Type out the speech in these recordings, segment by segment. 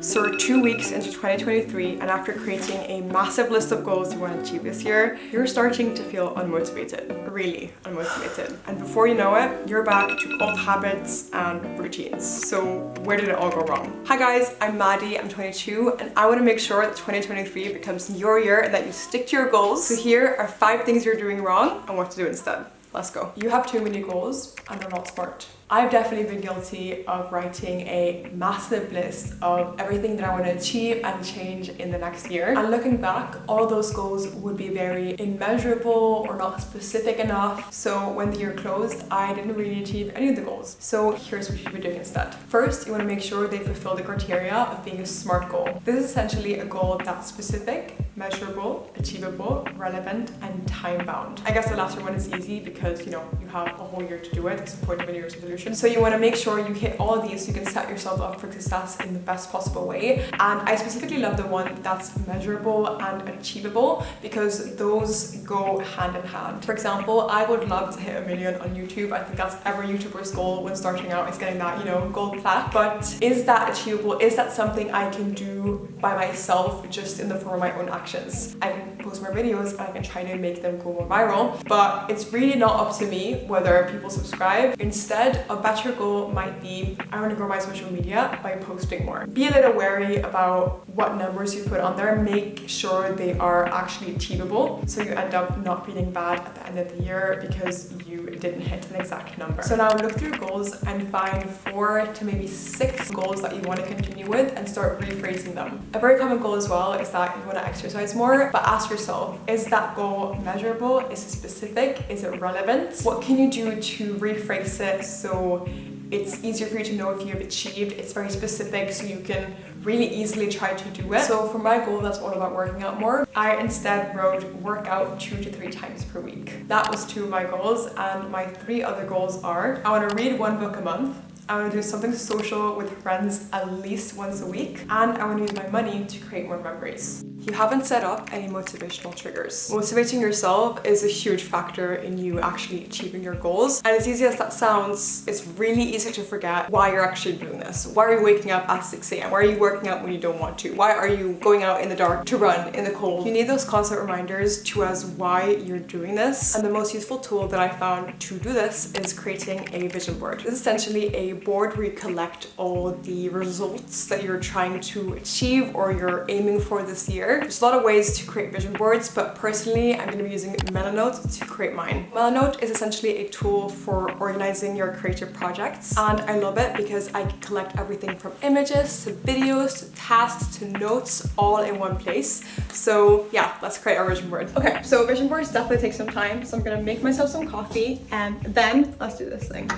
So we're 2 weeks into 2023, and after creating a massive list of goals you want to achieve this year, you're starting to feel unmotivated, really unmotivated. And before you know it, you're back to old habits and routines. So where did it all go wrong? Hi guys, I'm Maddie, I'm 22, and I want to make sure that 2023 becomes your year and that you stick to your goals. So here are 5 things you're doing wrong and what to do instead. Let's go. You have too many goals and they're not smart. I've definitely been guilty of writing a massive list of everything that I want to achieve and change in the next year. And looking back, all those goals would be very immeasurable or not specific enough. So when the year closed, I didn't really achieve any of the goals. So here's what you should be doing instead. First, you want to make sure they fulfill the criteria of being a SMART goal. This is essentially a goal that's specific, measurable, achievable, relevant, and time-bound. I guess the latter one is easy because, you have a whole year to do it. It's the point of a New Year's resolution. So you want to make sure you hit all of these so you can set yourself up for success in the best possible way. And I specifically love the one that's measurable and achievable because those go hand in hand. For example, I would love to hit 1 million on YouTube. I think that's every YouTuber's goal when starting out, is getting that, gold plaque. But is that achievable? Is that something I can do by myself just in the form of my own actions? I can post more videos and I can try to make them go more viral, but it's really not up to me whether people subscribe. Instead, a better goal might be, I want to grow my social media by posting more. Be a little wary about what numbers you put on there. Make sure they are actually achievable so you end up not feeling bad at the end of the year because you didn't hit an exact number. So now look through goals and find 4 to maybe 6 goals that you want to continue with and start rephrasing them. A very common goal as well is that you want to exercise more, but ask yourself, is that goal measurable? Is it specific? Is it relevant? What can you do to rephrase it so it's easier for you to know if you've achieved? It's very specific so you can really easily try to do it. So for my goal, that's all about working out more. I instead wrote work out 2 to 3 times per week. That was 2 of my goals, and my 3 other goals are, I want to read 1 book a month, I want to do something social with friends at least once a week, and I want to use my money to create more memories. You haven't set up any motivational triggers. Motivating yourself is a huge factor in you actually achieving your goals. And as easy as that sounds, it's really easy to forget why you're actually doing this. Why are you waking up at 6 a.m? Why are you working out when you don't want to? Why are you going out in the dark to run in the cold? You need those constant reminders to us why you're doing this. And the most useful tool that I found to do this is creating a vision board. This is essentially a board where you collect all the results that you're trying to achieve or you're aiming for this year. There's a lot of ways to create vision boards, but personally, I'm going to be using Melanote to create mine. Melanote is essentially a tool for organizing your creative projects, and I love it because I can collect everything from images to videos to tasks to notes all in one place. So yeah, let's create our vision board. Okay, so vision boards definitely take some time, so I'm going to make myself some coffee and then let's do this thing.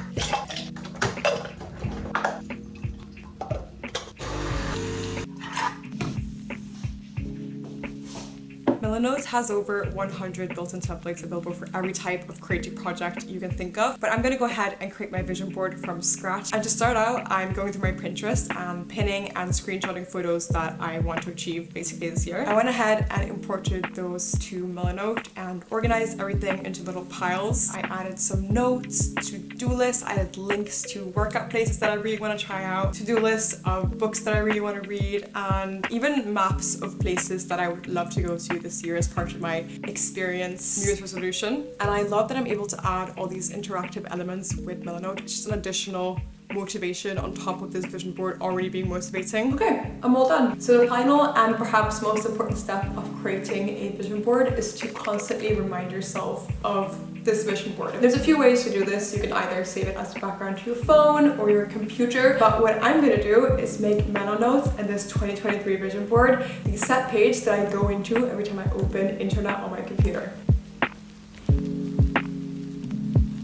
Melanote has over 100 built-in templates available for every type of creative project you can think of, but I'm going to go ahead and create my vision board from scratch. And to start out, I'm going through my Pinterest and pinning and screenshotting photos that I want to achieve basically this year. I went ahead and imported those to Melanote and organized everything into little piles. I added some notes, to-do lists, I added links to workout places that I really want to try out, to-do lists of books that I really want to read, and even maps of places that I would love to go to this year as part of my experience New Year's resolution. And I love that I'm able to add all these interactive elements with Melanote. It's just an additional motivation on top of this vision board already being motivating. Okay, I'm all done. So the final and perhaps most important step of creating a vision board is to constantly remind yourself of this vision board. There's a few ways to do this. You can either save it as a background to your phone or your computer, but what I'm going to do is make Melanote and this 2023 vision board the set page that I go into every time I open internet on my computer.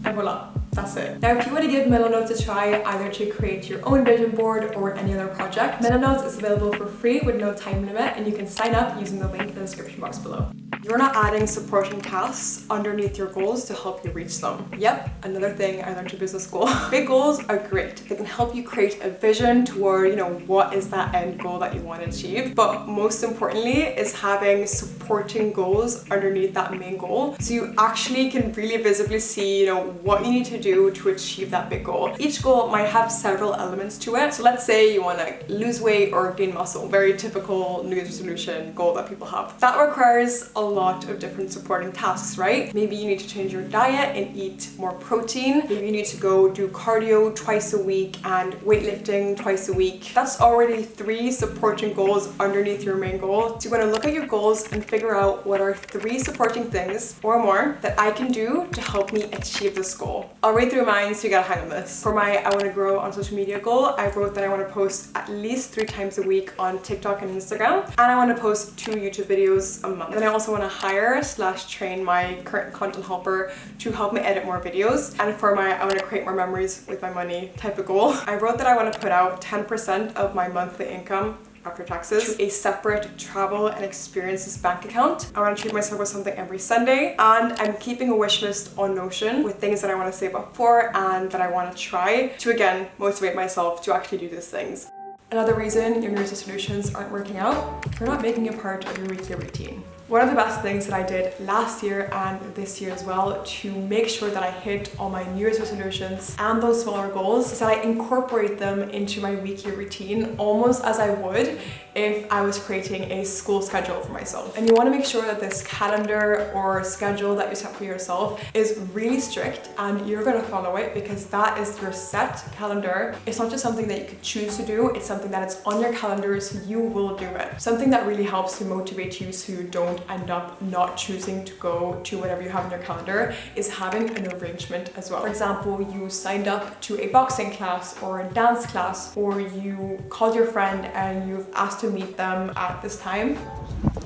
And voila. That's it. Now, if you want to give Melanote a try, either to create your own vision board or any other project, Melanote is available for free with no time limit, and you can sign up using the link in the description box below. You're not adding supporting tasks underneath your goals to help you reach them. Yep, another thing I learned in business school. Big goals are great. They can help you create a vision toward, what is that end goal that you want to achieve. But most importantly is having supporting goals underneath that main goal. So you actually can really visibly see, what you need to do to achieve that big goal. Each goal might have several elements to it. So let's say you want to lose weight or gain muscle. Very typical New Year's resolution goal that people have. That requires a lot of different supporting tasks, right? Maybe you need to change your diet and eat more protein. Maybe you need to go do cardio twice a week and weightlifting twice a week. That's already 3 supporting goals underneath your main goal. So you want to look at your goals and figure out what are 3 supporting things or more that I can do to help me achieve this goal. I'll read through mine so you get a hang of this. For my I want to grow on social media goal, I wrote that I want to post at least 3 times a week on TikTok and Instagram, and I want to post 2 YouTube videos a month. Then I also want to hire/train my current content helper to help me edit more videos. And for my I want to create more memories with my money type of goal, I wrote that I want to put out 10% of my monthly income after taxes to a separate travel and experiences bank account. I want to treat myself with something every Sunday, and I'm keeping a wish list on Notion with things that I want to save up for and that I want to try to again motivate myself to actually do these things. Another reason your New Year's resolutions aren't working out, you're not making it part of your weekly routine. One of the best things that I did last year and this year as well to make sure that I hit all my New Year's resolutions and those smaller goals is that I incorporate them into my weekly routine almost as I would if I was creating a school schedule for myself. And you want to make sure that this calendar or schedule that you set for yourself is really strict and you're going to follow it, because that is your set calendar. It's not just something that you could choose to do, it's something that is on your calendar, so you will do it. Something that really helps to motivate you so you don't end up not choosing to go to whatever you have in your calendar is having an arrangement as well. For example, you signed up to a boxing class or a dance class, or you called your friend and you've asked to meet them at this time.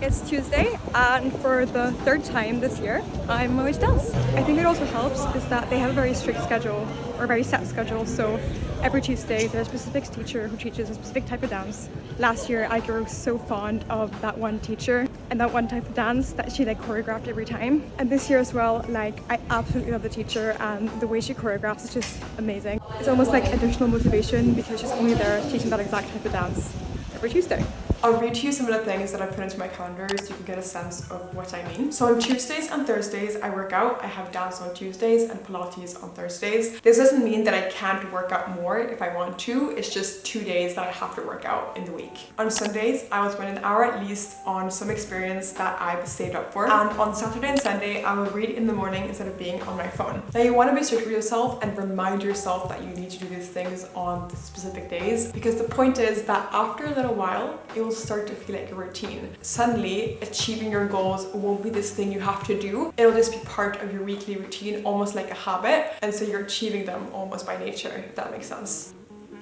It's Tuesday, and for the 3rd time this year, I'm on my way to dance. I think it also helps is that they have a very strict schedule, or a very set schedule, so every Tuesday there's a specific teacher who teaches a specific type of dance. Last year I grew so fond of that one teacher and that one type of dance that she choreographed every time. And this year as well, I absolutely love the teacher, and the way she choreographs is just amazing. It's almost like additional motivation because she's only there teaching that exact type of dance every Tuesday. I'll read to you some of the things that I put into my calendar so you can get a sense of what I mean. So on Tuesdays and Thursdays I work out. I have dance on Tuesdays and Pilates on Thursdays. This doesn't mean that I can't work out more if I want to. It's just 2 days that I have to work out in the week. On Sundays I will spend an hour at least on some experience that I've saved up for. And on Saturday and Sunday I will read in the morning instead of being on my phone. Now you want to be strict with yourself and remind yourself that you need to do these things on specific days, because the point is that after a little while it will start to feel like a routine. Suddenly, achieving your goals won't be this thing you have to do. It'll just be part of your weekly routine, almost like a habit. And so you're achieving them almost by nature, if that makes sense.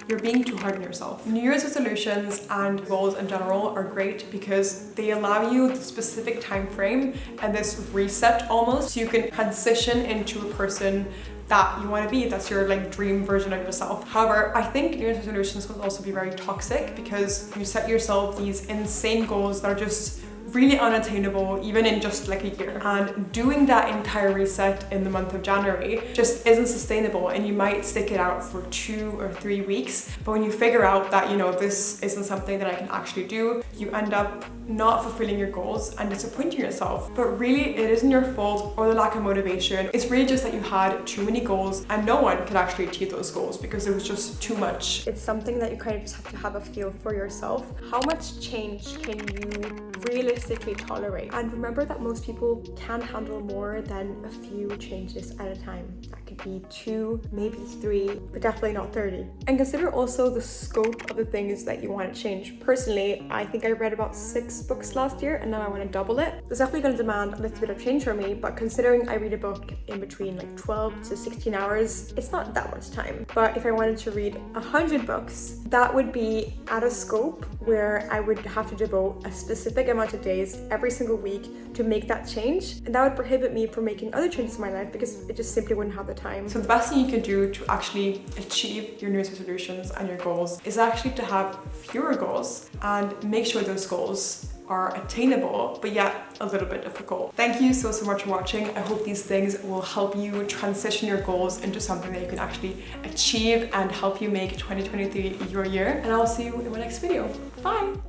You're being too hard on yourself. New Year's resolutions and goals in general are great because they allow you the specific time frame and this reset almost, so you can transition into a person that you want to be. That's your dream version of yourself. However, I think New Year's resolutions can also be very toxic because you set yourself these insane goals that are just really unattainable even in just a year, and doing that entire reset in the month of January just isn't sustainable, and you might stick it out for 2 or 3 weeks, but when you figure out that this isn't something that I can actually do, you end up not fulfilling your goals and disappointing yourself. But really it isn't your fault or the lack of motivation. It's really just that you had too many goals and no one could actually achieve those goals because it was just too much. It's something that you kind of just have to have a feel for yourself. How much change can you realistically tolerate? And remember that most people can handle more than a few changes at a time. That could be 2, maybe 3, but definitely not 30. And consider also the scope of the things that you want to change. Personally, I think I read about 6 books last year and now I want to double it. It's definitely going to demand a little bit of change from me, but considering I read a book in between 12 to 16 hours, it's not that much time. But if I wanted to read 100 books, that would be at a scope where I would have to devote a specific amount of days every single week to make that change, and that would prohibit me from making other changes in my life because it just simply wouldn't have the time. So the best thing you can do to actually achieve your New Year's resolutions and your goals is actually to have fewer goals and make sure those goals are attainable, but yet a little bit difficult. Thank you so much for watching. I hope these things will help you transition your goals into something that you can actually achieve and help you make 2023 your year. And I'll see you in my next video. Bye!